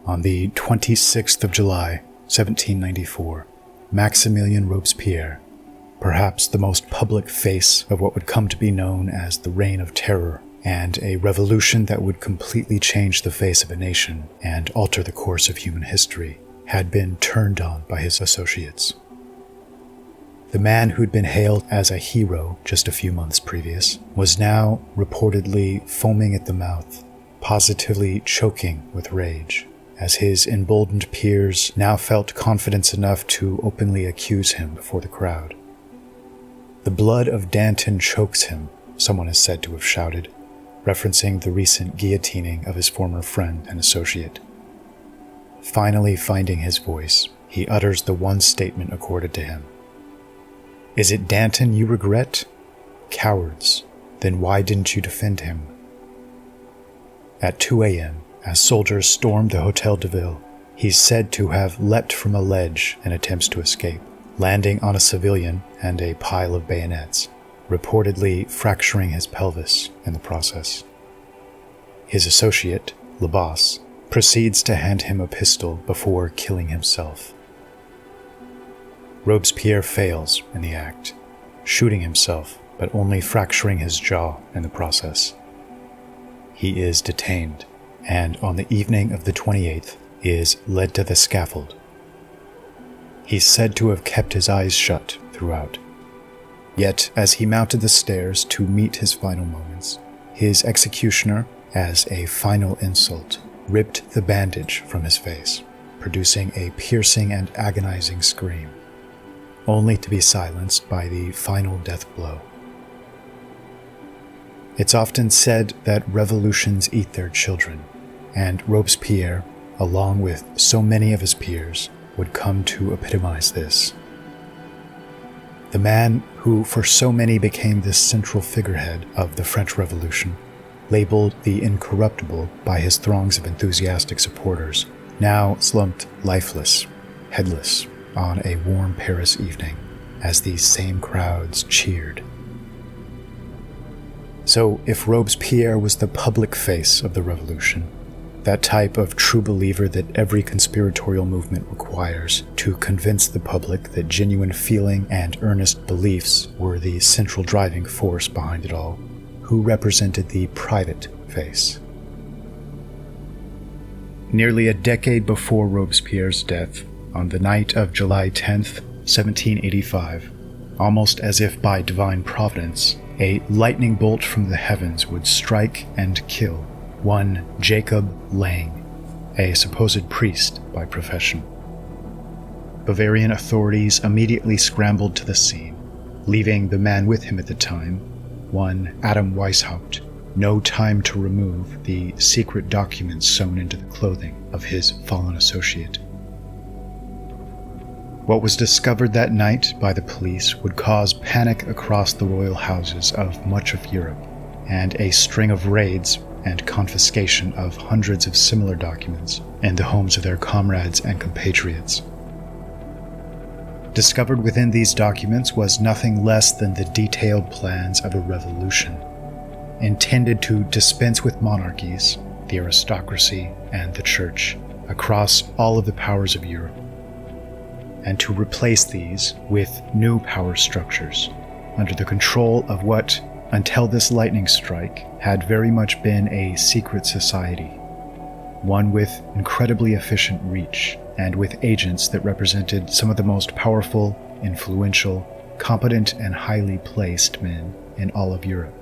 On the 26th of July, 1794, Maximilien Robespierre, perhaps the most public face of what would come to be known as the Reign of Terror, and a revolution that would completely change the face of a nation and alter the course of human history, had been turned on by his associates. The man who'd been hailed as a hero just a few months previous was now reportedly foaming at the mouth, positively choking with rage, as his emboldened peers now felt confidence enough to openly accuse him before the crowd. "The blood of Danton chokes him," someone is said to have shouted, referencing the recent guillotining of his former friend and associate. Finally finding his voice, he utters the one statement accorded to him. "Is it Danton you regret? Cowards, then why didn't you defend him?" At 2 a.m., as soldiers stormed the Hotel de Ville, he's said to have leapt from a ledge in attempts to escape, landing on a civilian and a pile of bayonets, reportedly fracturing his pelvis in the process. His associate, Logos, proceeds to hand him a pistol before killing himself. Robespierre fails in the act, shooting himself but only fracturing his jaw in the process. He is detained, and on the evening of the 28th is led to the scaffold. He's said to have kept his eyes shut throughout. Yet, as he mounted the stairs to meet his final moments, his executioner, as a final insult, ripped the bandage from his face, producing a piercing and agonizing scream, only to be silenced by the final death blow. It's often said that revolutions eat their children, and Robespierre, along with so many of his peers, would come to epitomize this. The man who for so many became the central figurehead of the French Revolution, labeled the incorruptible by his throngs of enthusiastic supporters, now slumped lifeless, headless, on a warm Paris evening, as these same crowds cheered. So if Robespierre was the public face of the revolution, that type of true believer that every conspiratorial movement requires to convince the public that genuine feeling and earnest beliefs were the central driving force behind it all, who represented the private face? Nearly a decade before Robespierre's death, on the night of July 10th, 1785, almost as if by divine providence, a lightning bolt from the heavens would strike and kill one Jacob Lang, a supposed priest by profession. Bavarian authorities immediately scrambled to the scene, leaving the man with him at the time, one Adam Weishaupt, no time to remove the secret documents sewn into the clothing of his fallen associate. What was discovered that night by the police would cause panic across the royal houses of much of Europe, and a string of raids and confiscation of hundreds of similar documents in the homes of their comrades and compatriots. Discovered within these documents was nothing less than the detailed plans of a revolution, intended to dispense with monarchies, the aristocracy, and the church across all of the powers of Europe, and to replace these with new power structures under the control of what, until this lightning strike, had very much been a secret society, one with incredibly efficient reach and with agents that represented some of the most powerful, influential, competent, and highly placed men in all of Europe,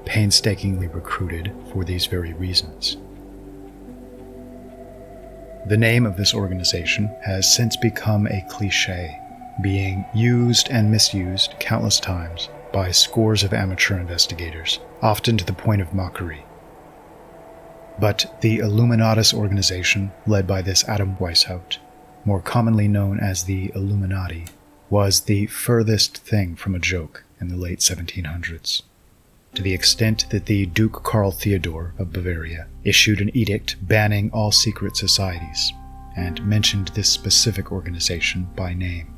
painstakingly recruited for these very reasons. The name of this organization has since become a cliché, being used and misused countless times by scores of amateur investigators, often to the point of mockery. But the Illuminatus organization, led by this Adam Weishaupt, more commonly known as the Illuminati, was the furthest thing from a joke in the late 1700s, to the extent that the Duke Karl Theodor of Bavaria issued an edict banning all secret societies, and mentioned this specific organization by name.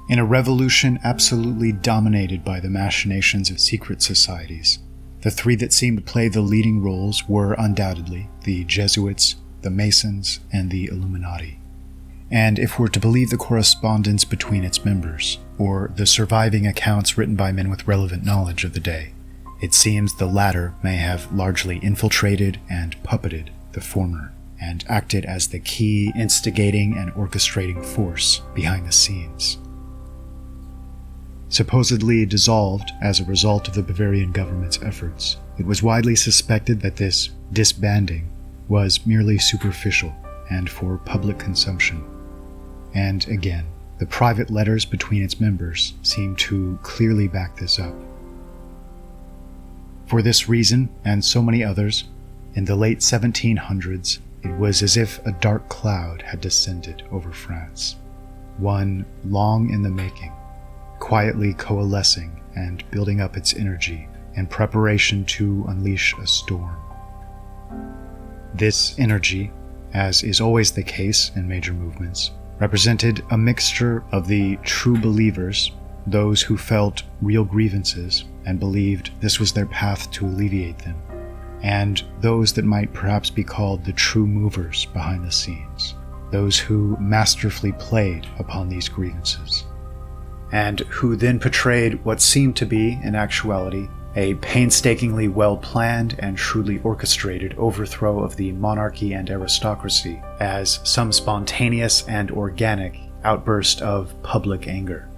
In a revolution absolutely dominated by the machinations of secret societies, The three that seemed to play the leading roles were undoubtedly the Jesuits, the Masons, and the Illuminati. And if we're to believe the correspondence between its members, or the surviving accounts written by men with relevant knowledge of the day, it seems the latter may have largely infiltrated and puppeted the former, and acted as the key instigating and orchestrating force behind the scenes. Supposedly dissolved as a result of the Bavarian government's efforts, it was widely suspected that this disbanding was merely superficial and for public consumption. And again, the private letters between its members seem to clearly back this up. For this reason, and so many others, in the late 1700s, it was as if a dark cloud had descended over France, one long in the making, quietly coalescing and building up its energy in preparation to unleash a storm. This energy, as is always the case in major movements, represented a mixture of the true believers, those who felt real grievances and believed this was their path to alleviate them, and those that might perhaps be called the true movers behind the scenes, those who masterfully played upon these grievances, and who then portrayed what seemed to be, in actuality, a painstakingly well-planned and shrewdly orchestrated overthrow of the monarchy and aristocracy as some spontaneous and organic outburst of public anger.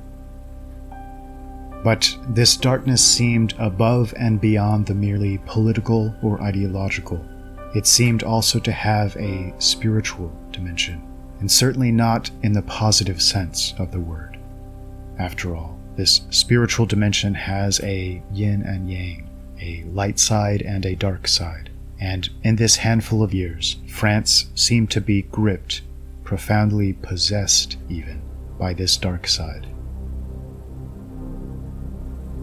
But this darkness seemed above and beyond the merely political or ideological. It seemed also to have a spiritual dimension, and certainly not in the positive sense of the word. After all, this spiritual dimension has a yin and yang, a light side and a dark side, and in this handful of years, France seemed to be gripped, profoundly possessed even, by this dark side.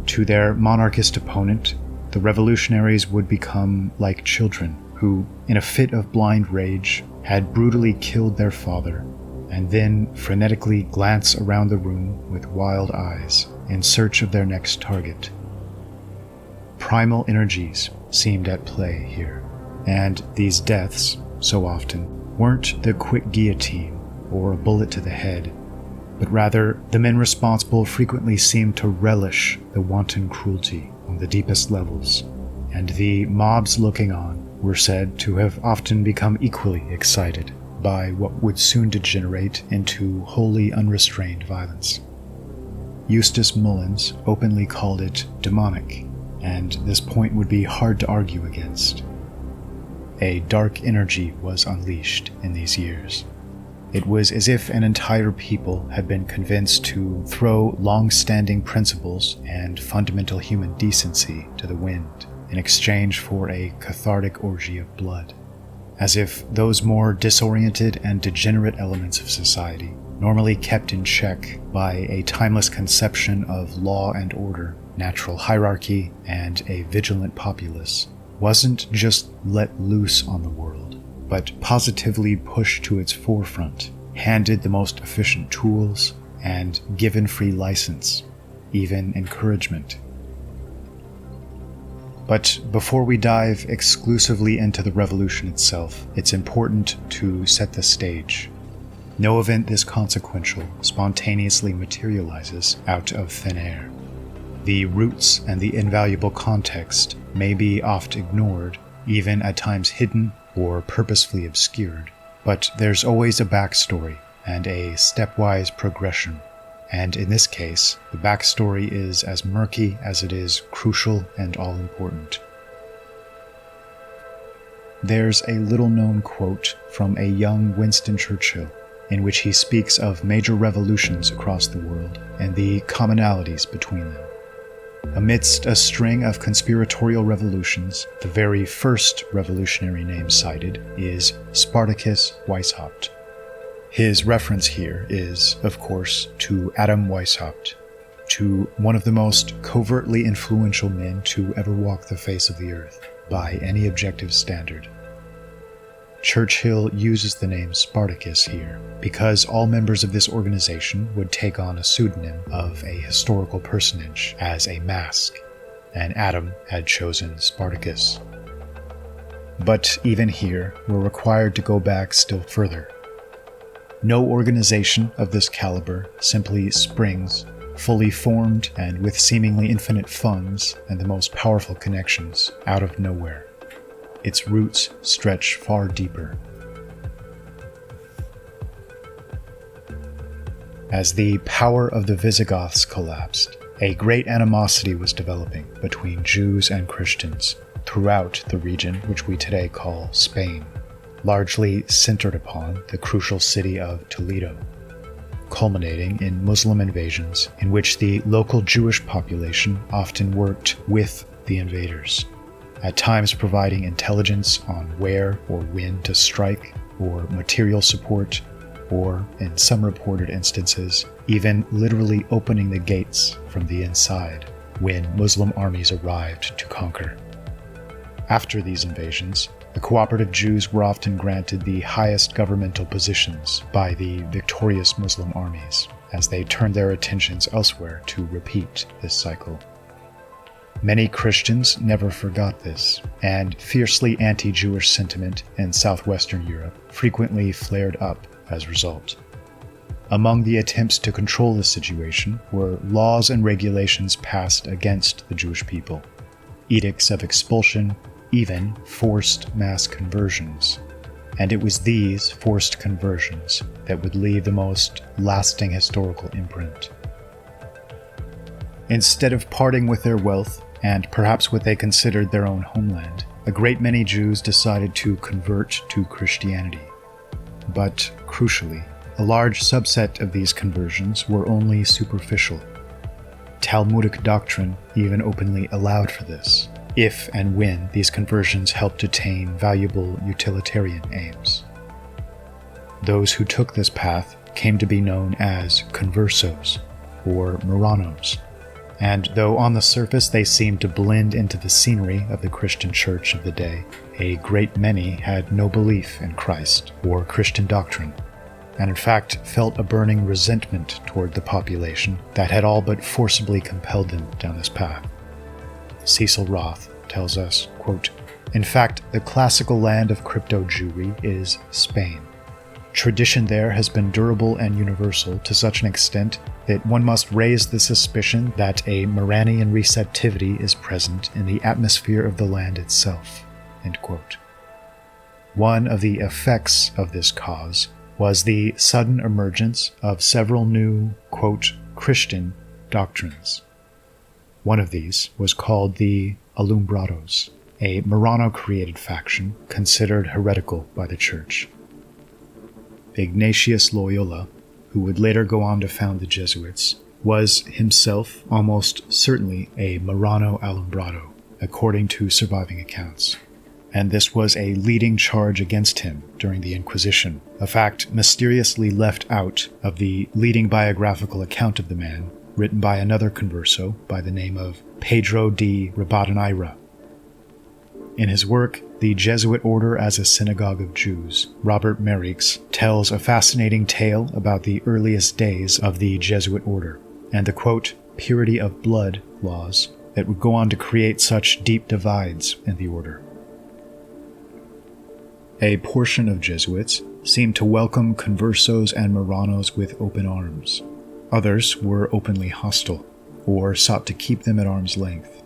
To their monarchist opponent, the revolutionaries would become like children who, in a fit of blind rage, had brutally killed their father, and then frenetically glance around the room with wild eyes in search of their next target. Primal energies seemed at play here, and these deaths, so often, weren't the quick guillotine or a bullet to the head, but rather the men responsible frequently seemed to relish the wanton cruelty on the deepest levels, and the mobs looking on were said to have often become equally excited by what would soon degenerate into wholly unrestrained violence. Eustace Mullins openly called it demonic, and this point would be hard to argue against. A dark energy was unleashed in these years. It was as if an entire people had been convinced to throw long-standing principles and fundamental human decency to the wind in exchange for a cathartic orgy of blood. As if those more disoriented and degenerate elements of society, normally kept in check by a timeless conception of law and order, natural hierarchy, and a vigilant populace, wasn't just let loose on the world, but positively pushed to its forefront, handed the most efficient tools, and given free license, even encouragement. But before we dive exclusively into the revolution itself, it's important to set the stage. No event this consequential spontaneously materializes out of thin air. The roots and the invaluable context may be oft ignored, even at times hidden or purposefully obscured, but there's always a backstory and a stepwise progression. And in this case, the backstory is as murky as it is crucial and all-important. There's a little-known quote from a young Winston Churchill, in which he speaks of major revolutions across the world and the commonalities between them. Amidst a string of conspiratorial revolutions, the very first revolutionary name cited is Spartacus Weishaupt. His reference here is, of course, to Adam Weishaupt, to one of the most covertly influential men to ever walk the face of the earth, by any objective standard. Churchill uses the name Spartacus here because all members of this organization would take on a pseudonym of a historical personage as a mask. and Adam had chosen Spartacus. But even here, we're required to go back still further. No organization of this caliber simply springs, fully formed and with seemingly infinite funds and the most powerful connections, out of nowhere. Its roots stretch far deeper. As the power of the Visigoths collapsed, a great animosity was developing between Jews and Christians throughout the region which we today call Spain, largely centered upon the crucial city of Toledo, culminating in Muslim invasions in which the local Jewish population often worked with the invaders, at times providing intelligence on where or when to strike, or material support, or, in some reported instances, even literally opening the gates from the inside when Muslim armies arrived to conquer. After these invasions, the cooperative Jews were often granted the highest governmental positions by the victorious Muslim armies, as they turned their attentions elsewhere to repeat this cycle. Many Christians never forgot this, and fiercely anti-Jewish sentiment in southwestern Europe frequently flared up as a result. Among the attempts to control the situation were laws and regulations passed against the Jewish people, edicts of expulsion, even forced mass conversions. And it was these forced conversions that would leave the most lasting historical imprint. Instead of parting with their wealth, and perhaps what they considered their own homeland, a great many Jews decided to convert to Christianity. But, crucially, a large subset of these conversions were only superficial. Talmudic doctrine even openly allowed for this, if and when these conversions helped attain valuable utilitarian aims. Those who took this path came to be known as conversos, or Marranos, and though on the surface they seemed to blend into the scenery of the Christian church of the day, a great many had no belief in Christ or Christian doctrine, and in fact felt a burning resentment toward the population that had all but forcibly compelled them down this path. Cecil Roth tells us, quote, "In fact, the classical land of crypto-Jewry is Spain. Tradition there has been durable and universal to such an extent that one must raise the suspicion that a Marranian receptivity is present in the atmosphere of the land itself." End quote. One of the effects of this cause was the sudden emergence of several new, quote, Christian doctrines. One of these was called the Alumbrados, a Marrano-created faction considered heretical by the Church. Ignatius Loyola, who would later go on to found the Jesuits, was himself almost certainly a Marrano Alumbrado, according to surviving accounts. And this was a leading charge against him during the Inquisition, a fact mysteriously left out of the leading biographical account of the man, written by another converso by the name of Pedro de Ribadeneira. In his work, The Jesuit Order as a Synagogue of Jews, Robert Merrickx tells a fascinating tale about the earliest days of the Jesuit order, and the, quote, purity of blood laws that would go on to create such deep divides in the order. A portion of Jesuits seemed to welcome conversos and Marranos with open arms. Others were openly hostile, or sought to keep them at arm's length.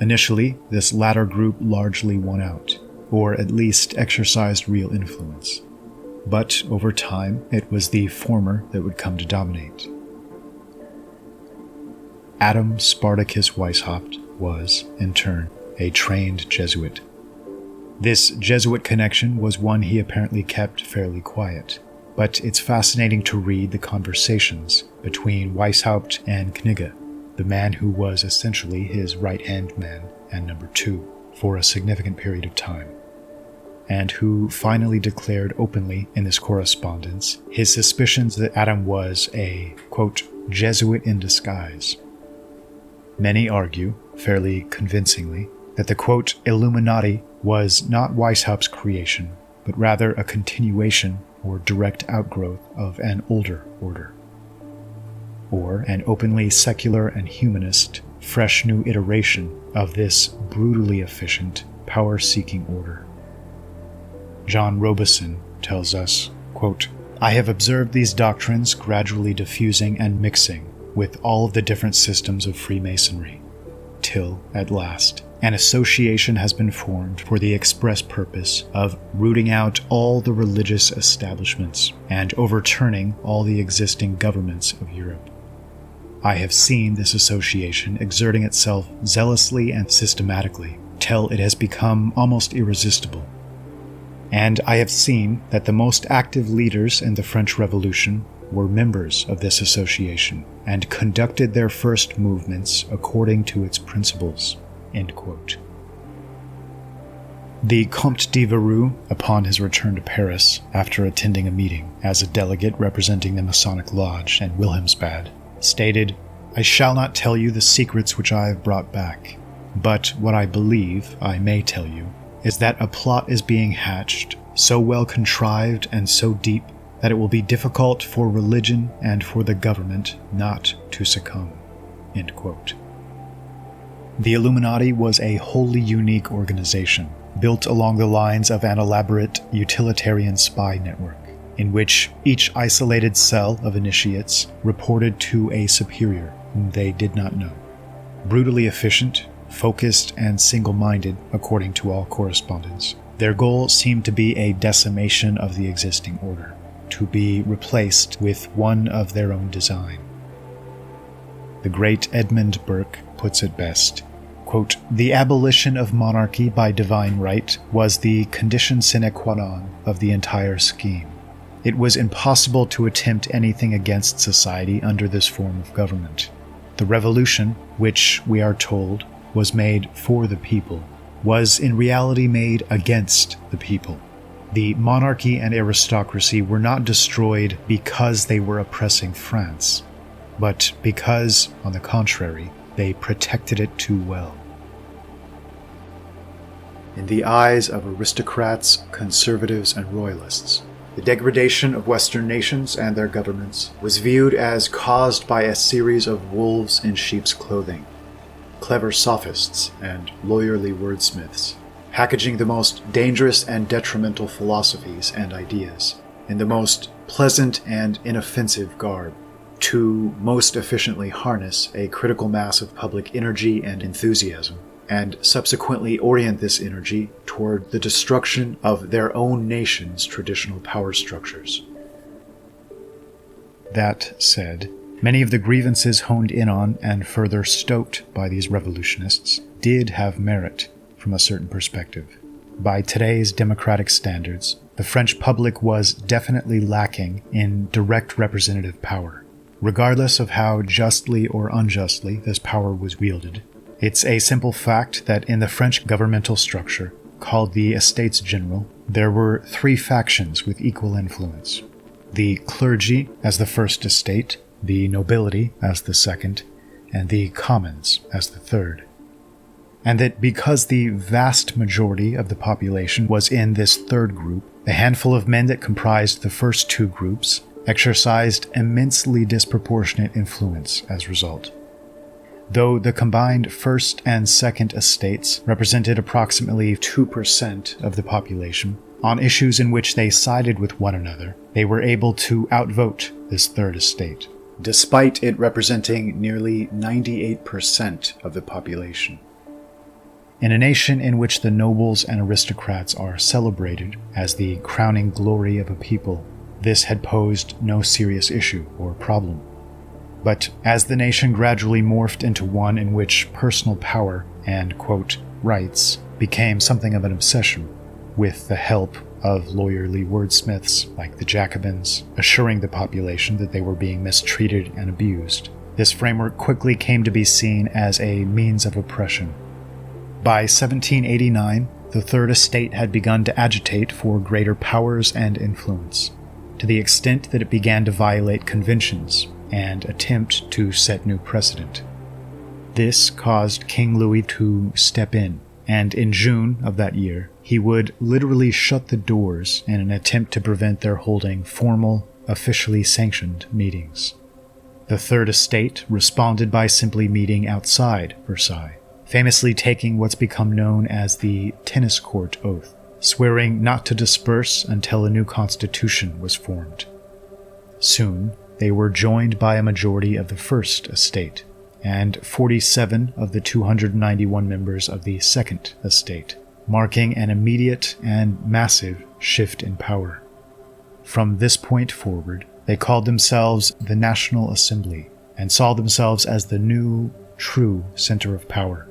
Initially, this latter group largely won out, or at least exercised real influence. But over time, it was the former that would come to dominate. Adam Spartacus Weishaupt was, in turn, a trained Jesuit. This Jesuit connection was one he apparently kept fairly quiet, but it's fascinating to read the conversations between Weishaupt and Knigge, the man who was essentially his right-hand man and number two for a significant period of time, and who finally declared openly in this correspondence his suspicions that Adam was a, quote, Jesuit in disguise. Many argue, fairly convincingly, that the, quote, Illuminati was not Weishaupt's creation, but rather a continuation or direct outgrowth of an older order, or an openly secular and humanist fresh new iteration of this brutally efficient, power-seeking order. John Robeson tells us, quote, "I have observed these doctrines gradually diffusing and mixing with all of the different systems of Freemasonry, till, at last, an association has been formed for the express purpose of rooting out all the religious establishments and overturning all the existing governments of Europe. I have seen this association exerting itself zealously and systematically till it has become almost irresistible. And I have seen that the most active leaders in the French Revolution were members of this association and conducted their first movements according to its principles." End quote. The Comte de Verrou, upon his return to Paris after attending a meeting as a delegate representing the Masonic Lodge and Wilhelmsbad, stated, "I shall not tell you the secrets which I have brought back, but what I believe I may tell you is that a plot is being hatched, so well contrived and so deep that it will be difficult for religion and for the government not to succumb." End quote. The Illuminati was a wholly unique organization, built along the lines of an elaborate utilitarian spy network, in which each isolated cell of initiates reported to a superior whom they did not know. Brutally efficient, focused, and single-minded, according to all correspondence, their goal seemed to be a decimation of the existing order, to be replaced with one of their own design. The great Edmund Burke puts it best, quote, "The abolition of monarchy by divine right was the condition sine qua non of the entire scheme. It was impossible to attempt anything against society under this form of government. The revolution, which, we are told, was made for the people, was in reality made against the people. The monarchy and aristocracy were not destroyed because they were oppressing France, but because, on the contrary, they protected it too well." In the eyes of aristocrats, conservatives, and royalists, the degradation of Western nations and their governments was viewed as caused by a series of wolves in sheep's clothing, clever sophists and lawyerly wordsmiths, packaging the most dangerous and detrimental philosophies and ideas in the most pleasant and inoffensive garb, to most efficiently harness a critical mass of public energy and enthusiasm, and subsequently orient this energy toward the destruction of their own nation's traditional power structures. That said, many of the grievances honed in on and further stoked by these revolutionists did have merit from a certain perspective. By today's democratic standards, the French public was definitely lacking in direct representative power. Regardless of how justly or unjustly this power was wielded, it's a simple fact that in the French governmental structure, called the Estates General, there were three factions with equal influence: the clergy as the first estate, the nobility as the second, and the commons as the third. And that because the vast majority of the population was in this third group, the handful of men that comprised the first two groups exercised immensely disproportionate influence as a result. Though the combined first and second estates represented approximately 2% of the population, on issues in which they sided with one another, they were able to outvote this third estate, despite it representing nearly 98% of the population. In a nation in which the nobles and aristocrats are celebrated as the crowning glory of a people, this had posed no serious issue or problem. But as the nation gradually morphed into one in which personal power and, quote, rights became something of an obsession, with the help of lawyerly wordsmiths like the Jacobins assuring the population that they were being mistreated and abused, this framework quickly came to be seen as a means of oppression. By 1789, the Third Estate had begun to agitate for greater powers and influence, to the extent that it began to violate conventions and attempt to set new precedent. This caused King Louis to step in, and in June of that year, he would literally shut the doors in an attempt to prevent their holding formal, officially sanctioned meetings. The Third Estate responded by simply meeting outside Versailles, famously taking what's become known as the tennis court oath, swearing not to disperse until a new constitution was formed. Soon, they were joined by a majority of the First Estate, and 47 of the 291 members of the Second Estate, marking an immediate and massive shift in power. From this point forward, they called themselves the National Assembly, and saw themselves as the new, true center of power.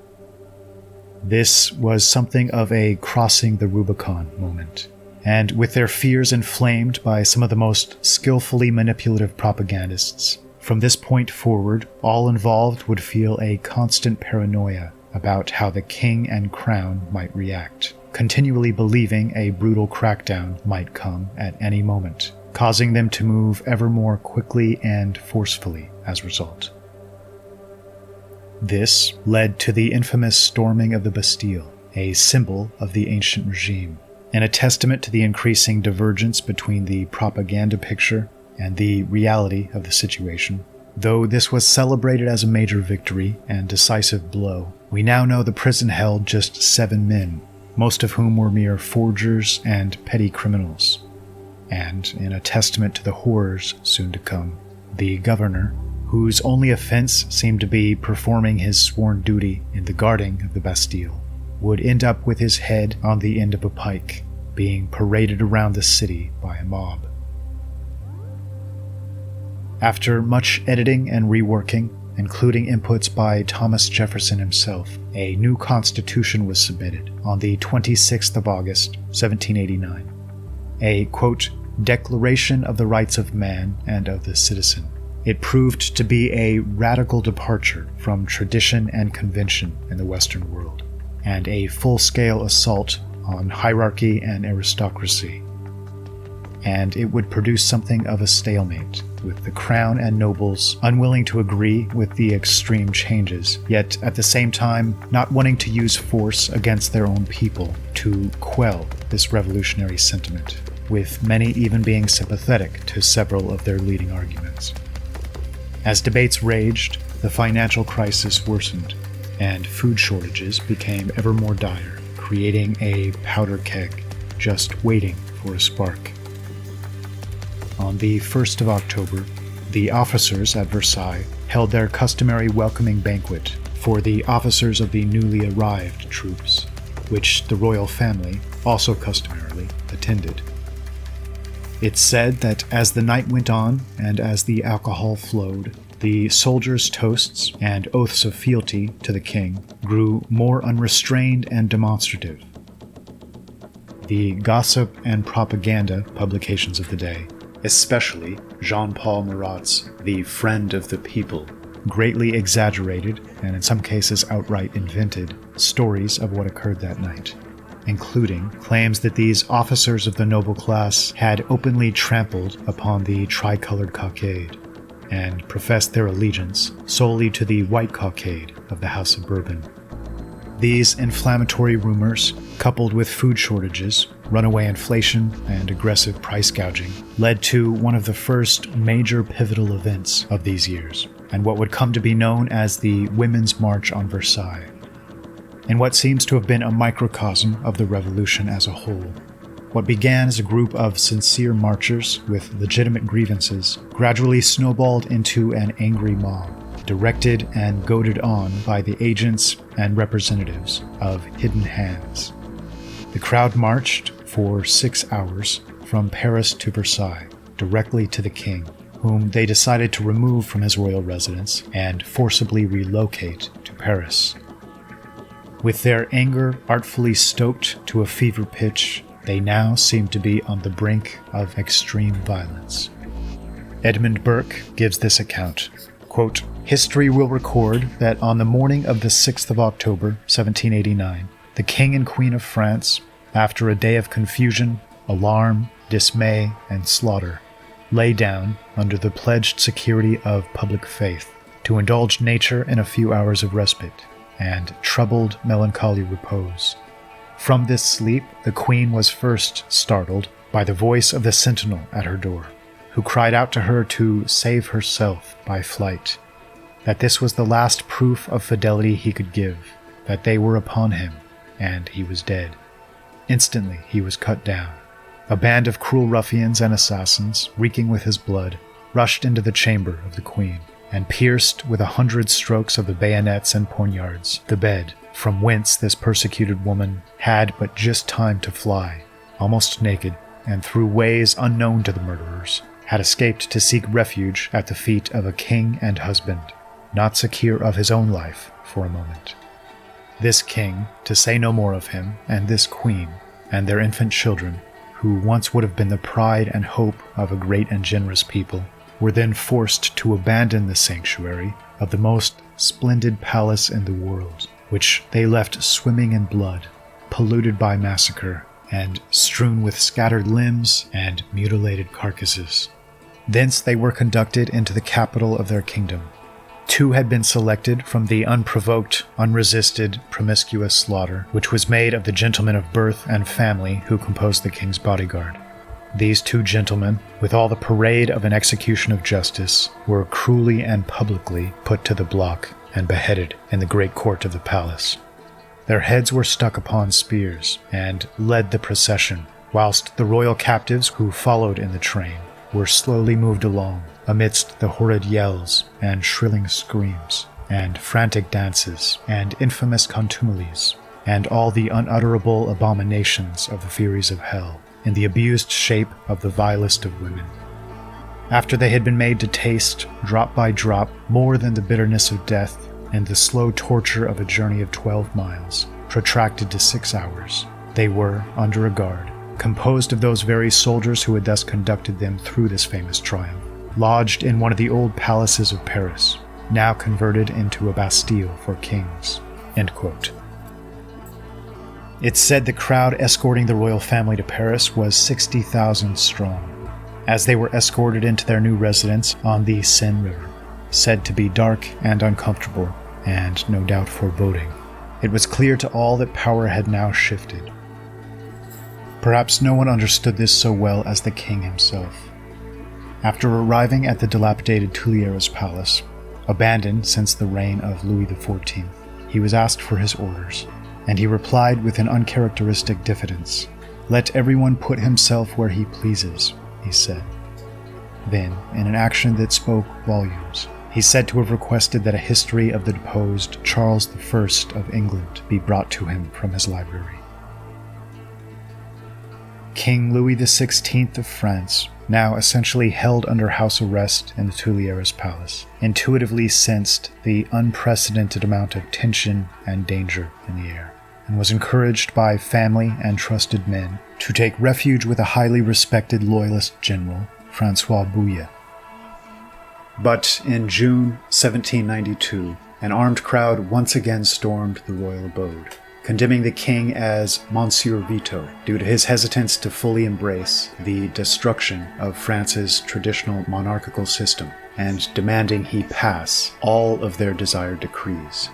This was something of a crossing the Rubicon moment, and with their fears inflamed by some of the most skillfully manipulative propagandists, from this point forward, all involved would feel a constant paranoia about how the king and crown might react, continually believing a brutal crackdown might come at any moment, causing them to move ever more quickly and forcefully as a result. This led to the infamous storming of the Bastille, a symbol of the ancient regime, and a testament to the increasing divergence between the propaganda picture and the reality of the situation. Though this was celebrated as a major victory and decisive blow, we now know the prison held just 7 men, most of whom were mere forgers and petty criminals. And, in a testament to the horrors soon to come, the governor, whose only offense seemed to be performing his sworn duty in the guarding of the Bastille, would end up with his head on the end of a pike, being paraded around the city by a mob. After much editing and reworking, including inputs by Thomas Jefferson himself, a new constitution was submitted on the 26th of August, 1789. A, quote, Declaration of the Rights of Man and of the Citizen. It proved to be a radical departure from tradition and convention in the Western world, and a full-scale assault on hierarchy and aristocracy. And it would produce something of a stalemate, with the crown and nobles unwilling to agree with the extreme changes, yet at the same time not wanting to use force against their own people to quell this revolutionary sentiment, with many even being sympathetic to several of their leading arguments. As debates raged, the financial crisis worsened, and food shortages became ever more dire, creating a powder keg, just waiting for a spark. On the 1st of October, the officers at Versailles held their customary welcoming banquet for the officers of the newly arrived troops, which the royal family also customarily attended. It's said that as the night went on and as the alcohol flowed, the soldiers' toasts and oaths of fealty to the king grew more unrestrained and demonstrative. The gossip and propaganda publications of the day, especially Jean-Paul Marat's The Friend of the People, greatly exaggerated, and in some cases outright invented, stories of what occurred that night, including claims that these officers of the noble class had openly trampled upon the tricolored cockade, and professed their allegiance solely to the white cockade of the House of Bourbon. These inflammatory rumors, coupled with food shortages, runaway inflation, and aggressive price gouging, led to one of the first major pivotal events of these years, and what would come to be known as the Women's March on Versailles, in what seems to have been a microcosm of the revolution as a whole. What began as a group of sincere marchers with legitimate grievances gradually snowballed into an angry mob, directed and goaded on by the agents and representatives of hidden hands. The crowd marched for 6 hours from Paris to Versailles, directly to the king, whom they decided to remove from his royal residence and forcibly relocate to Paris. With their anger artfully stoked to a fever pitch, they now seem to be on the brink of extreme violence. Edmund Burke gives this account, quote, History will record that on the morning of the 6th of October, 1789, the King and Queen of France, after a day of confusion, alarm, dismay, and slaughter, lay down under the pledged security of public faith to indulge nature in a few hours of respite and troubled, melancholy repose. From this sleep, the Queen was first startled by the voice of the sentinel at her door, who cried out to her to save herself by flight, that this was the last proof of fidelity he could give, that they were upon him, and he was dead. Instantly he was cut down. A band of cruel ruffians and assassins, reeking with his blood, rushed into the chamber of the queen, and pierced with 100 strokes of the bayonets and poniards the bed from whence this persecuted woman had but just time to fly, almost naked, and through ways unknown to the murderers, had escaped to seek refuge at the feet of a king and husband, not secure of his own life for a moment. This king, to say no more of him, and this queen, and their infant children, who once would have been the pride and hope of a great and generous people, were then forced to abandon the sanctuary of the most splendid palace in the world, which they left swimming in blood, polluted by massacre, and strewn with scattered limbs and mutilated carcasses. Thence they were conducted into the capital of their kingdom. 2 had been selected from the unprovoked, unresisted, promiscuous slaughter which was made of the gentlemen of birth and family who composed the king's bodyguard. These 2 gentlemen, with all the parade of an execution of justice, were cruelly and publicly put to the block and beheaded in the great court of the palace. Their heads were stuck upon spears and led the procession, whilst the royal captives who followed in the train were slowly moved along amidst the horrid yells and shrilling screams and frantic dances and infamous contumelies and all the unutterable abominations of the furies of hell in the abused shape of the vilest of women. After they had been made to taste, drop by drop, more than the bitterness of death and the slow torture of a journey of 12 miles, protracted to 6 hours, they were, under a guard, composed of those very soldiers who had thus conducted them through this famous triumph, lodged in one of the old palaces of Paris, now converted into a Bastille for kings." End quote. It's said the crowd escorting the royal family to Paris was 60,000 strong, as they were escorted into their new residence on the Seine River, said to be dark and uncomfortable, and no doubt foreboding. It was clear to all that power had now shifted. Perhaps no one understood this so well as the king himself. After arriving at the dilapidated Tuileries Palace, abandoned since the reign of Louis XIV, he was asked for his orders, and he replied with an uncharacteristic diffidence. "Let everyone put himself where he pleases," he said. Then, in an action that spoke volumes, he said to have requested that a history of the deposed Charles I of England be brought to him from his library. King Louis XVI of France, now essentially held under house arrest in the Tuileries Palace, intuitively sensed the unprecedented amount of tension and danger in the air, and was encouraged by family and trusted men to take refuge with a highly respected loyalist general, François Bouillet. But in June 1792, an armed crowd once again stormed the royal abode, condemning the king as Monsieur Veto due to his hesitance to fully embrace the destruction of France's traditional monarchical system, and demanding he pass all of their desired decrees.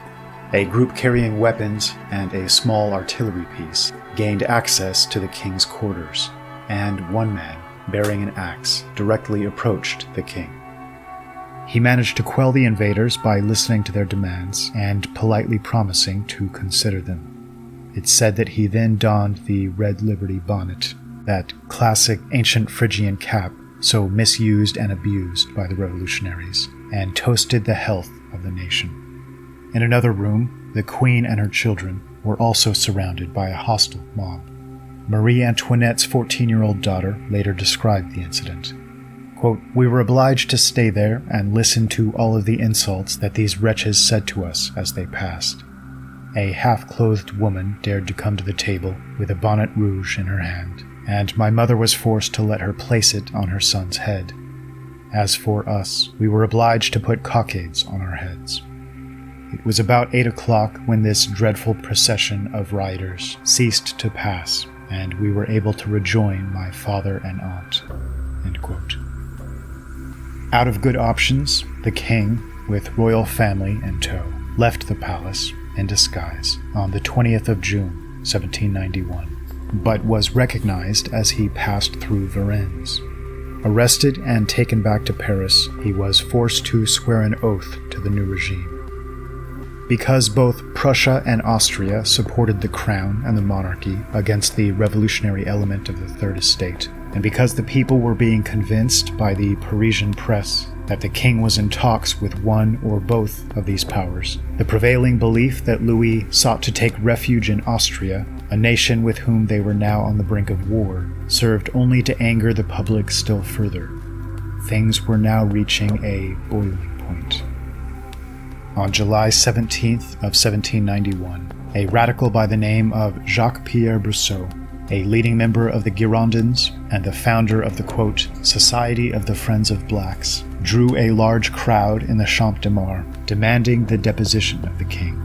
A group carrying weapons and a small artillery piece gained access to the king's quarters, and one man, bearing an axe, directly approached the king. He managed to quell the invaders by listening to their demands and politely promising to consider them. It's said that he then donned the Red Liberty bonnet, that classic ancient Phrygian cap so misused and abused by the revolutionaries, and toasted the health of the nation. In another room, the queen and her children were also surrounded by a hostile mob. Marie Antoinette's 14-year-old daughter later described the incident. Quote, "We were obliged to stay there and listen to all of the insults that these wretches said to us as they passed. A half-clothed woman dared to come to the table with a bonnet rouge in her hand, and my mother was forced to let her place it on her son's head. As for us, we were obliged to put cockades on our heads." It was about 8 o'clock when this dreadful procession of rioters ceased to pass, and we were able to rejoin my father and aunt. End quote. Out of good options, the king, with royal family in tow, left the palace in disguise on the 20th of June, 1791, but was recognized as he passed through Varennes. Arrested and taken back to Paris, he was forced to swear an oath to the new regime. Because both Prussia and Austria supported the crown and the monarchy against the revolutionary element of the Third Estate, and because the people were being convinced by the Parisian press that the king was in talks with one or both of these powers, the prevailing belief that Louis sought to take refuge in Austria, a nation with whom they were now on the brink of war, served only to anger the public still further. Things were now reaching a boiling point. On July 17th of 1791, a radical by the name of Jacques-Pierre Brosseau, a leading member of the Girondins and the founder of the, quote, Society of the Friends of Blacks, drew a large crowd in the Champ de Mars, demanding the deposition of the king.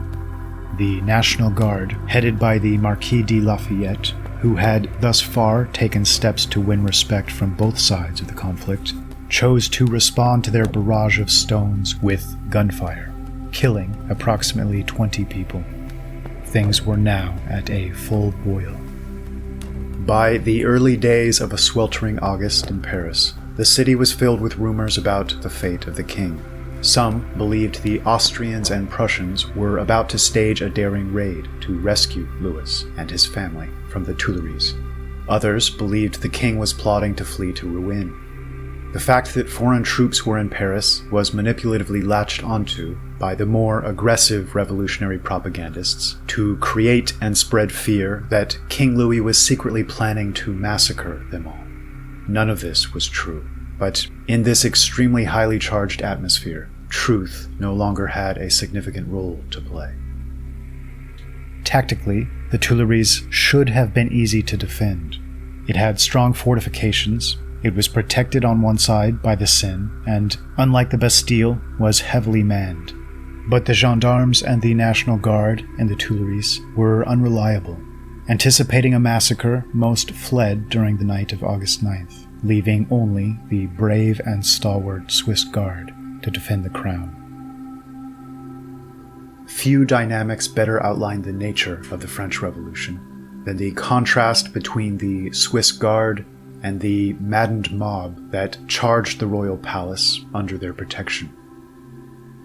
The National Guard, headed by the Marquis de Lafayette, who had thus far taken steps to win respect from both sides of the conflict, chose to respond to their barrage of stones with gunfire, killing approximately 20 people. Things were now at a full boil. By the early days of a sweltering August in Paris, the city was filled with rumors about the fate of the king. Some believed the Austrians and Prussians were about to stage a daring raid to rescue Louis and his family from the Tuileries. Others believed the king was plotting to flee to Rouen. The fact that foreign troops were in Paris was manipulatively latched onto by the more aggressive revolutionary propagandists to create and spread fear that King Louis was secretly planning to massacre them all. None of this was true, but in this extremely highly charged atmosphere, truth no longer had a significant role to play. Tactically, the Tuileries should have been easy to defend. It had strong fortifications. It was protected on one side by the Seine, and, unlike the Bastille, was heavily manned. But the gendarmes and the National Guard in the Tuileries were unreliable. Anticipating a massacre, most fled during the night of August 9th, leaving only the brave and stalwart Swiss Guard to defend the crown. Few dynamics better outline the nature of the French Revolution than the contrast between the Swiss Guard and the maddened mob that charged the royal palace under their protection.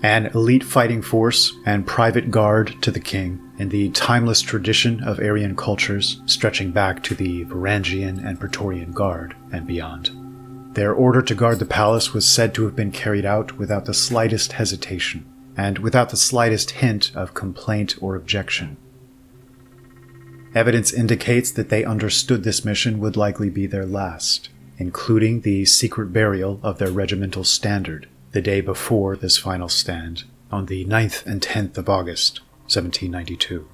An elite fighting force and private guard to the king in the timeless tradition of Aryan cultures stretching back to the Varangian and Praetorian Guard and beyond. Their order to guard the palace was said to have been carried out without the slightest hesitation and without the slightest hint of complaint or objection. Evidence indicates that they understood this mission would likely be their last, including the secret burial of their regimental standard the day before this final stand, on the 9th and 10th of August, 1792.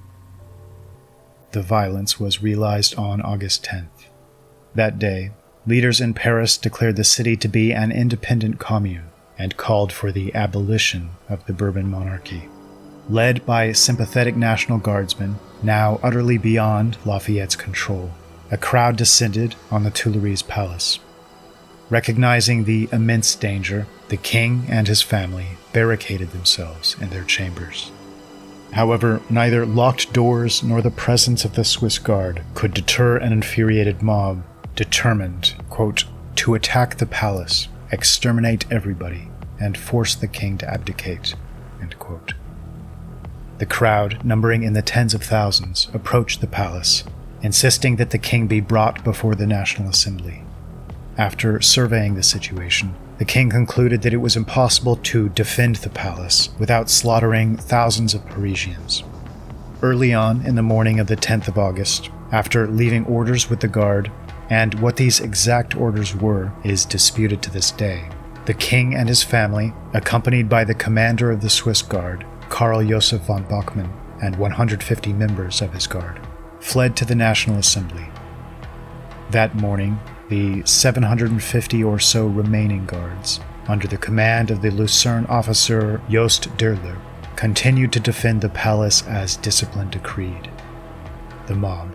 The violence was realized on August 10th. That day, leaders in Paris declared the city to be an independent commune and called for the abolition of the Bourbon monarchy. Led by sympathetic National Guardsmen, now utterly beyond Lafayette's control, a crowd descended on the Tuileries Palace. Recognizing the immense danger, the king and his family barricaded themselves in their chambers. However, neither locked doors nor the presence of the Swiss Guard could deter an infuriated mob determined, quote, to attack the palace, exterminate everybody, and force the king to abdicate, end quote. The crowd, numbering in the tens of thousands, approached the palace, insisting that the king be brought before the National Assembly. After surveying the situation, the king concluded that it was impossible to defend the palace without slaughtering thousands of Parisians. Early on in the morning of the 10th of August, after leaving orders with the guard, and what these exact orders were is disputed to this day, the king and his family, accompanied by the commander of the Swiss Guard, Karl Josef von Bachmann, and 150 members of his guard, fled to the National Assembly. That morning, the 750 or so remaining guards, under the command of the Lucerne officer Jost Derler, continued to defend the palace as discipline decreed. The mob,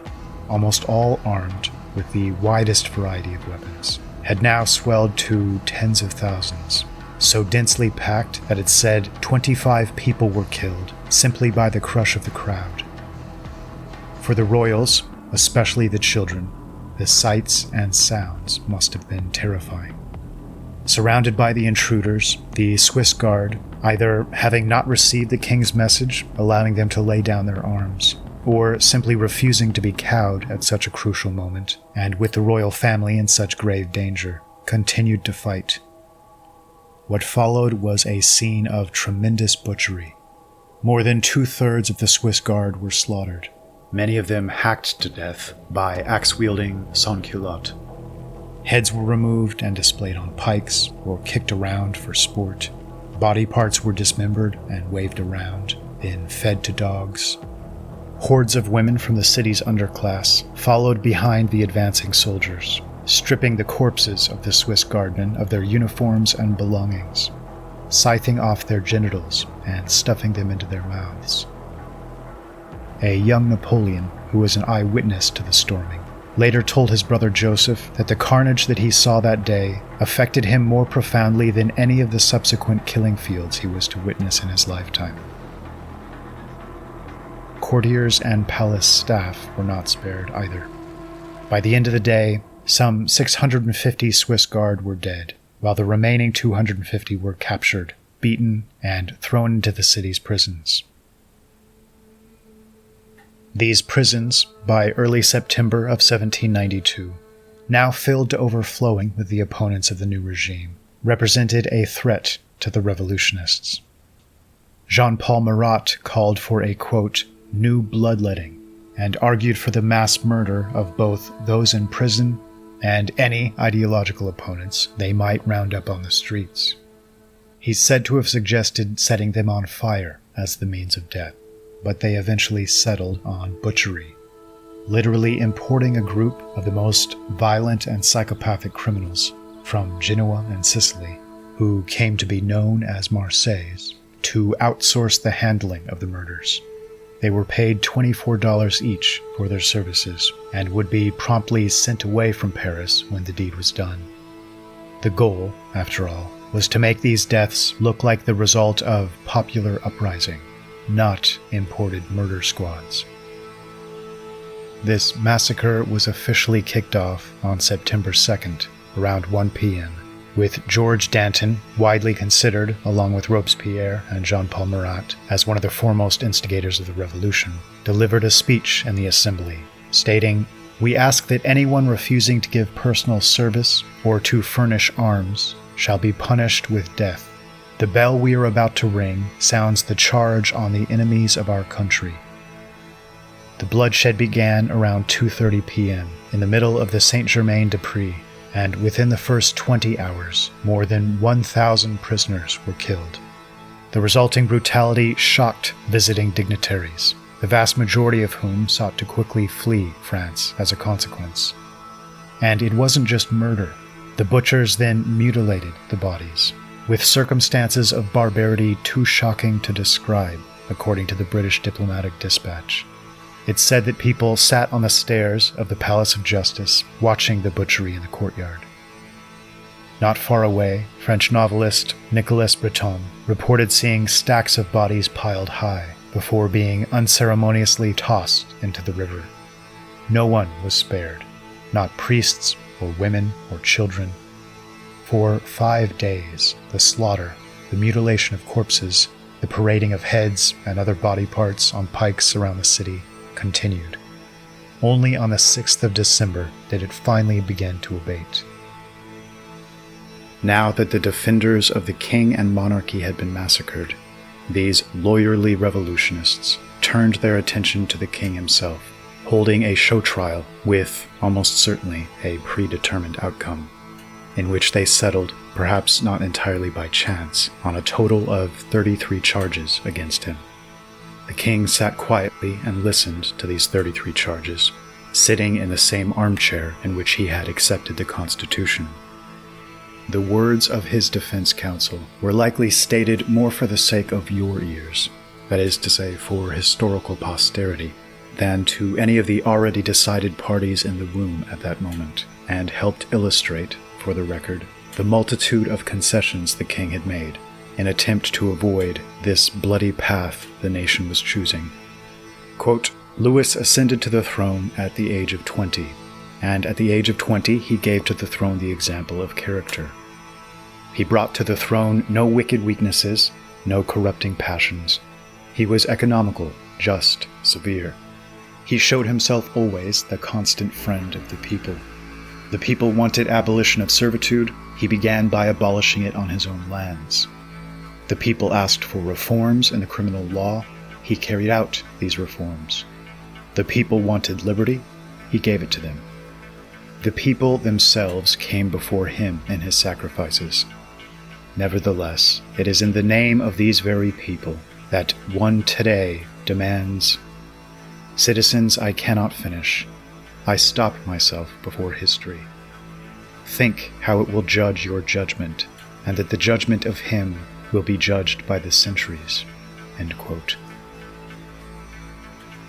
almost all armed with the widest variety of weapons, had now swelled to tens of thousands, so densely packed that it said 25 people were killed simply by the crush of the crowd. For the royals, especially the children, the sights and sounds must have been terrifying. Surrounded by the intruders, the Swiss Guard, either having not received the king's message, allowing them to lay down their arms, or simply refusing to be cowed at such a crucial moment, and with the royal family in such grave danger, continued to fight. What followed was a scene of tremendous butchery. More than 2/3 of the Swiss Guard were slaughtered, many of them hacked to death by axe-wielding sans-culottes. Heads were removed and displayed on pikes or kicked around for sport. Body parts were dismembered and waved around, then fed to dogs. Hordes of women from the city's underclass followed behind the advancing soldiers, stripping the corpses of the Swiss guardmen of their uniforms and belongings, scything off their genitals and stuffing them into their mouths. A young Napoleon, who was an eyewitness to the storming, later told his brother Joseph that the carnage that he saw that day affected him more profoundly than any of the subsequent killing fields he was to witness in his lifetime. Courtiers and palace staff were not spared either. By the end of the day, some 650 Swiss Guard were dead, while the remaining 250 were captured, beaten, and thrown into the city's prisons. These prisons, by early September of 1792, now filled to overflowing with the opponents of the new regime, represented a threat to the revolutionists. Jean-Paul Marat called for a, quote, new bloodletting, and argued for the mass murder of both those in prison and any ideological opponents they might round up on the streets. He's said to have suggested setting them on fire as the means of death, but they eventually settled on butchery, literally importing a group of the most violent and psychopathic criminals from Genoa and Sicily, who came to be known as Marseilles, to outsource the handling of the murders. They were paid $24 each for their services and would be promptly sent away from Paris when the deed was done. The goal, after all, was to make these deaths look like the result of popular uprising, not imported murder squads. This massacre was officially kicked off on September 2nd, around 1 p.m., with George Danton, widely considered, along with Robespierre and Jean-Paul Marat, as one of the foremost instigators of the revolution, delivered a speech in the assembly, stating, "We ask that anyone refusing to give personal service or to furnish arms shall be punished with death. The bell we are about to ring sounds the charge on the enemies of our country." The bloodshed began around 2:30 p.m. in the middle of the Saint-Germain-des-Prés, and within the first 20 hours, more than 1,000 prisoners were killed. The resulting brutality shocked visiting dignitaries, the vast majority of whom sought to quickly flee France as a consequence. And it wasn't just murder. The butchers then mutilated the bodies, with circumstances of barbarity too shocking to describe, according to the British diplomatic dispatch. It's said that people sat on the stairs of the Palace of Justice, watching the butchery in the courtyard. Not far away, French novelist Nicolas Breton reported seeing stacks of bodies piled high before being unceremoniously tossed into the river. No one was spared, not priests or women or children. For 5 days, the slaughter, the mutilation of corpses, the parading of heads and other body parts on pikes around the city continued. Only on the 6th of December did it finally begin to abate. Now that the defenders of the king and monarchy had been massacred, these lawyerly revolutionists turned their attention to the king himself, holding a show trial with, almost certainly, a predetermined outcome, in which they settled, perhaps not entirely by chance, on a total of 33 charges against him. The king sat quietly and listened to these 33 charges, sitting in the same armchair in which he had accepted the Constitution. The words of his defense counsel were likely stated more for the sake of your ears, that is to say, for historical posterity, than to any of the already decided parties in the room at that moment, and helped illustrate, for the record, the multitude of concessions the king had made in attempt to avoid this bloody path the nation was choosing. Quote, "Louis ascended to the throne at the age of 20, and at the age of 20 he gave to the throne the example of character. He brought to the throne no wicked weaknesses, no corrupting passions. He was economical, just, severe. He showed himself always the constant friend of the people. The people wanted abolition of servitude. He began by abolishing it on his own lands. The people asked for reforms in the criminal law. He carried out these reforms. The people wanted liberty. He gave it to them. The people themselves came before him in his sacrifices. Nevertheless, it is in the name of these very people that one today demands, "Citizens, I cannot finish. I stop myself before history. Think how it will judge your judgment, and that the judgment of him will be judged by the centuries." End quote.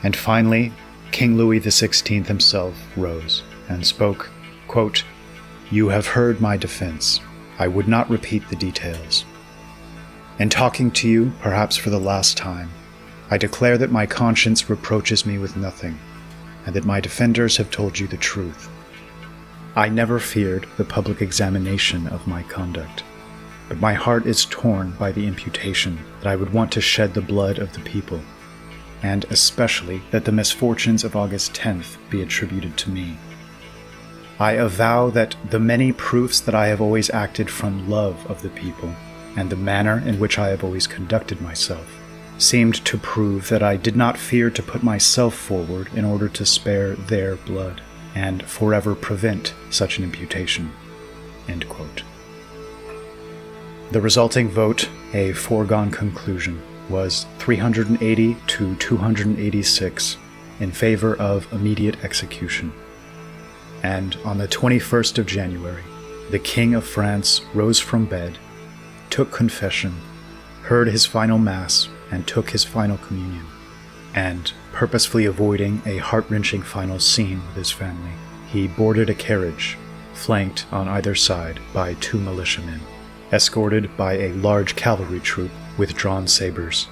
And finally, King Louis XVI himself rose and spoke, quote, "You have heard my defense. I would not repeat the details. In talking to you, perhaps for the last time, I declare that my conscience reproaches me with nothing, and that my defenders have told you the truth. I never feared the public examination of my conduct, but my heart is torn by the imputation that I would want to shed the blood of the people, and especially that the misfortunes of August 10th be attributed to me. I avow that the many proofs that I have always acted from love of the people, and the manner in which I have always conducted myself, seemed to prove that I did not fear to put myself forward in order to spare their blood, and forever prevent such an imputation." End quote. The resulting vote, a foregone conclusion, was 380 to 286 in favor of immediate execution. And on the 21st of January, the King of France rose from bed, took confession, heard his final Mass, and took his final communion, and, purposefully avoiding a heart-wrenching final scene with his family, he boarded a carriage, flanked on either side by 2 militiamen, escorted by a large cavalry troop with drawn sabers,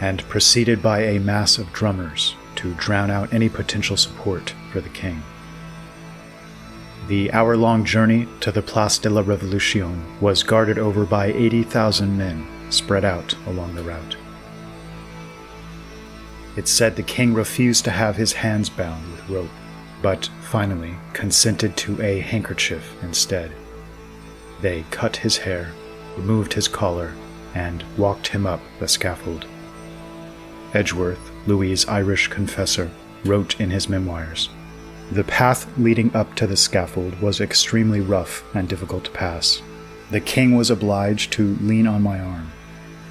and preceded by a mass of drummers to drown out any potential support for the king. The hour-long journey to the Place de la Révolution was guarded over by 80,000 men spread out along the route. It's said the king refused to have his hands bound with rope, but finally consented to a handkerchief instead. They cut his hair, removed his collar, and walked him up the scaffold. Edgeworth, Louis's Irish confessor, wrote in his memoirs, "The path leading up to the scaffold was extremely rough and difficult to pass. The king was obliged to lean on my arm,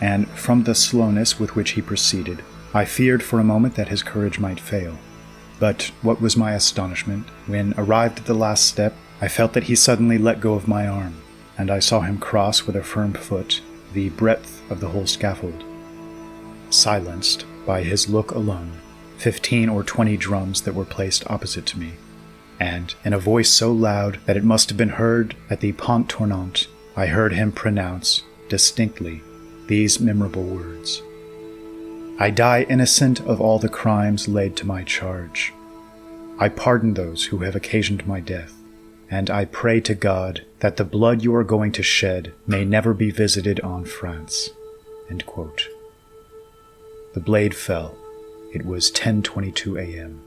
and from the slowness with which he proceeded, I feared for a moment that his courage might fail. But what was my astonishment, when arrived at the last step, I felt that he suddenly let go of my arm, and I saw him cross with a firm foot the breadth of the whole scaffold. Silenced by his look alone, 15 or 20 drums that were placed opposite to me, and in a voice so loud that it must have been heard at the Pont Tournant, I heard him pronounce, distinctly, these memorable words: 'I die innocent of all the crimes laid to my charge. I pardon those who have occasioned my death, and I pray to God that the blood you are going to shed may never be visited on France.'" End quote. The blade fell. It was 10:22 a.m.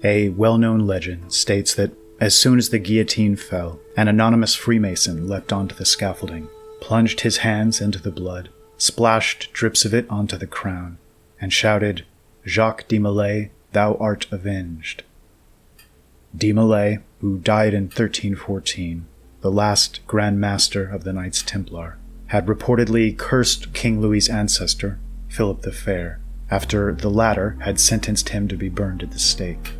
A well-known legend states that as soon as the guillotine fell, an anonymous Freemason leapt onto the scaffolding, plunged his hands into the blood, splashed drips of it onto the crown, and shouted, "Jacques de Molay, thou art avenged." De Molay, who died in 1314, the last Grand Master of the Knights Templar, had reportedly cursed King Louis's ancestor, Philip the Fair, after the latter had sentenced him to be burned at the stake.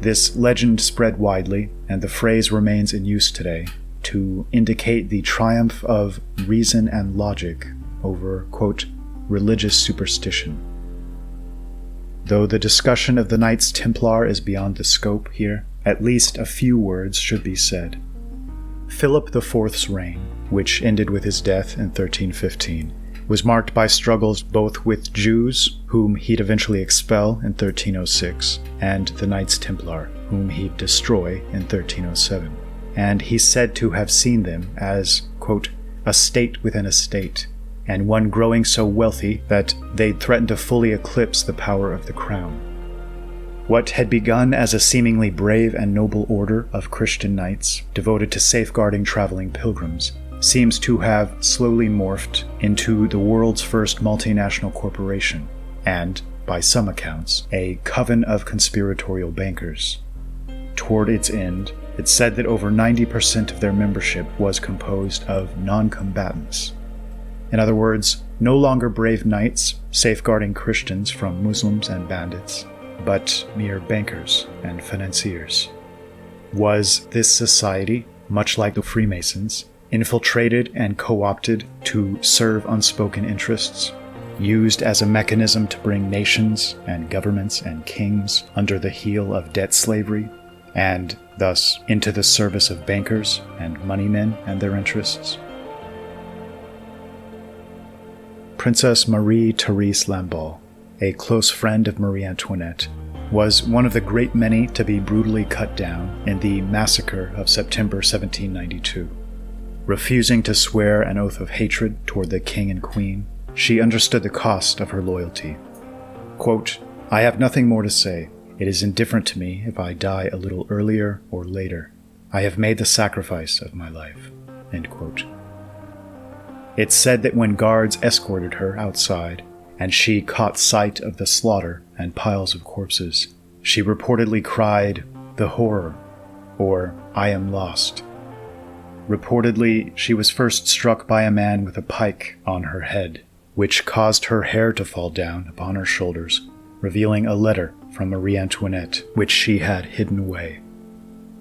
This legend spread widely, and the phrase remains in use today to indicate the triumph of reason and logic over, quote, religious superstition. Though the discussion of the Knights Templar is beyond the scope here, at least a few words should be said. Philip IV's reign, which ended with his death in 1315, was marked by struggles both with Jews, whom he'd eventually expel in 1306, and the Knights Templar, whom he'd destroy in 1307, and he's said to have seen them as, quote, a state within a state, and one growing so wealthy that they'd threaten to fully eclipse the power of the crown. What had begun as a seemingly brave and noble order of Christian knights devoted to safeguarding traveling pilgrims seems to have slowly morphed into the world's first multinational corporation, and, by some accounts, a coven of conspiratorial bankers. Toward its end, it's said that over 90% of their membership was composed of non-combatants. In other words, no longer brave knights safeguarding Christians from Muslims and bandits, but mere bankers and financiers. Was this society, much like the Freemasons, infiltrated and co-opted to serve unspoken interests, used as a mechanism to bring nations and governments and kings under the heel of debt slavery, and thus into the service of bankers and moneymen and their interests? Princess Marie-Therese Lamballe, a close friend of Marie Antoinette, was one of the great many to be brutally cut down in the massacre of September 1792. Refusing to swear an oath of hatred toward the king and queen, she understood the cost of her loyalty. Quote, I have nothing more to say. It is indifferent to me if I die a little earlier or later. I have made the sacrifice of my life. End quote. It's said that when guards escorted her outside, and she caught sight of the slaughter and piles of corpses, she reportedly cried, "The horror," or "I am lost." Reportedly, she was first struck by a man with a pike on her head, which caused her hair to fall down upon her shoulders, revealing a letter from Marie Antoinette, which she had hidden away.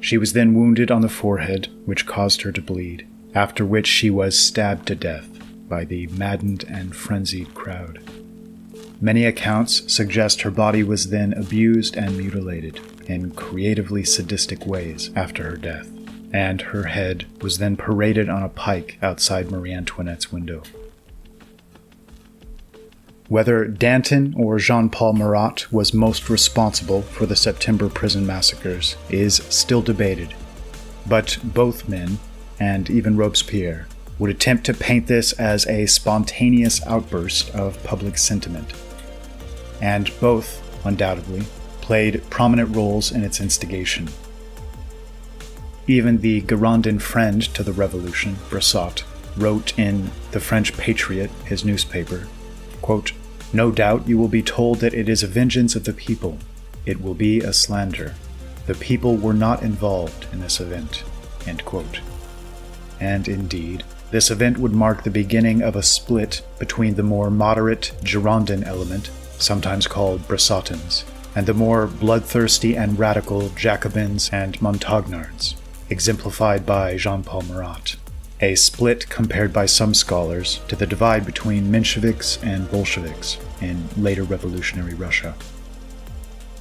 She was then wounded on the forehead, which caused her to bleed, after which she was stabbed to death by the maddened and frenzied crowd. Many accounts suggest her body was then abused and mutilated in creatively sadistic ways after her death, and her head was then paraded on a pike outside Marie Antoinette's window. Whether Danton or Jean-Paul Marat was most responsible for the September prison massacres is still debated, but both men, and even Robespierre, would attempt to paint this as a spontaneous outburst of public sentiment. And both, undoubtedly, played prominent roles in its instigation. Even the Girondin friend to the revolution, Brissot, wrote in The French Patriot, his newspaper, quote, "No doubt you will be told that it is a vengeance of the people. It will be a slander. The people were not involved in this event." End quote. And indeed, this event would mark the beginning of a split between the more moderate Girondin element, sometimes called Brissotins, and the more bloodthirsty and radical Jacobins and Montagnards, exemplified by Jean-Paul Marat. A split compared by some scholars to the divide between Mensheviks and Bolsheviks in later revolutionary Russia.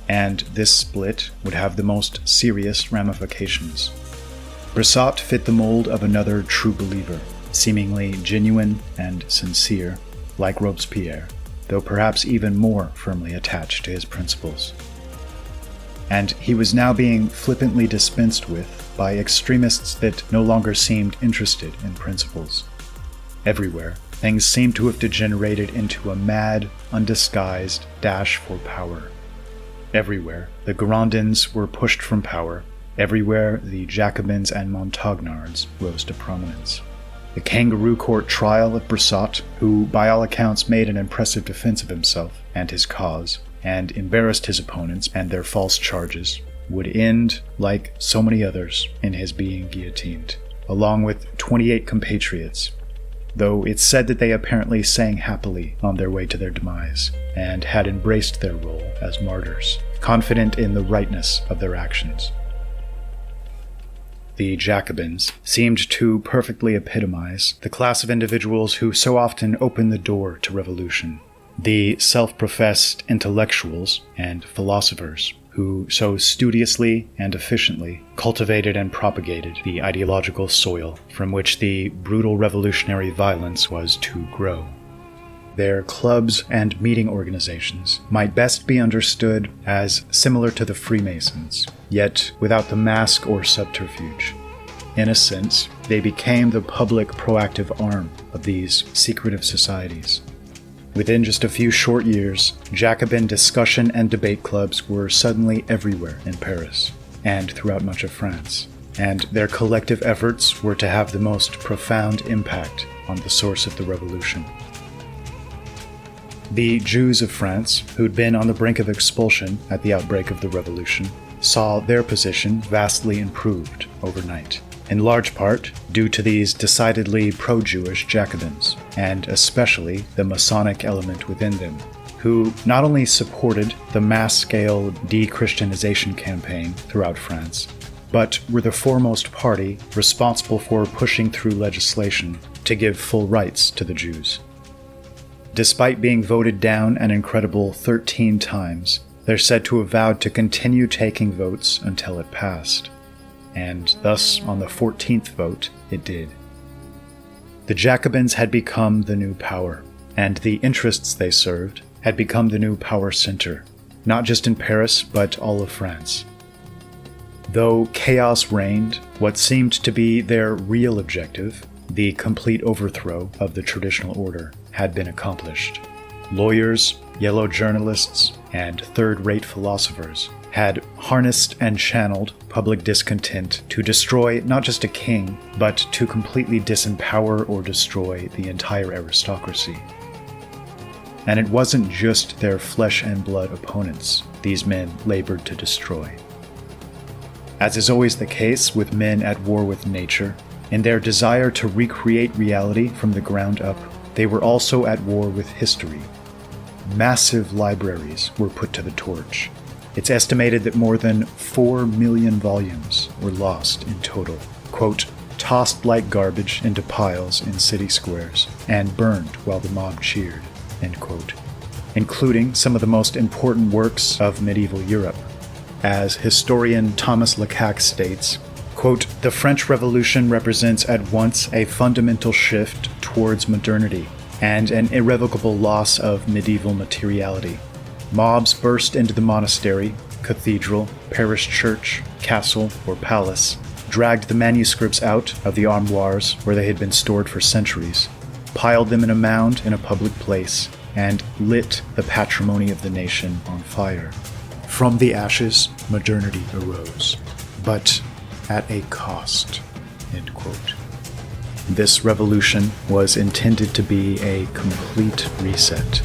And this split would have the most serious ramifications. Brissot fit the mold of another true believer, seemingly genuine and sincere, like Robespierre, though perhaps even more firmly attached to his principles. And he was now being flippantly dispensed with by extremists that no longer seemed interested in principles. Everywhere, things seemed to have degenerated into a mad, undisguised dash for power. Everywhere, the Girondins were pushed from power. Everywhere, the Jacobins and Montagnards rose to prominence. The kangaroo court trial of Brissot, who by all accounts made an impressive defense of himself and his cause, and embarrassed his opponents and their false charges, would end, like so many others, in his being guillotined, along with 28 compatriots, though it's said that they apparently sang happily on their way to their demise, and had embraced their role as martyrs, confident in the rightness of their actions. The Jacobins seemed to perfectly epitomize the class of individuals who so often open the door to revolution, the self-professed intellectuals and philosophers who so studiously and efficiently cultivated and propagated the ideological soil from which the brutal revolutionary violence was to grow. their clubs and meeting organizations might best be understood as similar to the Freemasons, yet without the mask or subterfuge. In a sense, they became the public proactive arm of these secretive societies. Within just a few short years, Jacobin discussion and debate clubs were suddenly everywhere in Paris and throughout much of France, and their collective efforts were to have the most profound impact on the source of the revolution. The Jews of France, who'd been on the brink of expulsion at the outbreak of the revolution, saw their position vastly improved overnight, in large part due to these decidedly pro-Jewish Jacobins, and especially the Masonic element within them, who not only supported the mass-scale de-Christianization campaign throughout France, but were the foremost party responsible for pushing through legislation to give full rights to the Jews. Despite being voted down an incredible 13 times, they're said to have vowed to continue taking votes until it passed. And thus, on the 14th vote, it did. The Jacobins had become the new power, and the interests they served had become the new power center, not just in Paris, but all of France. Though chaos reigned, what seemed to be their real objective, the complete overthrow of the traditional order, had been accomplished. Lawyers, yellow journalists, and third-rate philosophers had harnessed and channeled public discontent to destroy not just a king, but to completely disempower or destroy the entire aristocracy. And it wasn't just their flesh and blood opponents these men labored to destroy. As is always the case with men at war with nature, in their desire to recreate reality from the ground up, they were also at war with history. Massive libraries were put to the torch. It's estimated that more than 4 million volumes were lost in total, quote, tossed like garbage into piles in city squares and burned while the mob cheered, end quote, including some of the most important works of medieval Europe. As historian Thomas Lecaque states, quote, the French Revolution represents at once a fundamental shift towards modernity and an irrevocable loss of medieval materiality. Mobs burst into the monastery, cathedral, parish church, castle, or palace, dragged the manuscripts out of the armoires where they had been stored for centuries, piled them in a mound in a public place, and lit the patrimony of the nation on fire. From the ashes, modernity arose, but at a cost, end quote. This revolution was intended to be a complete reset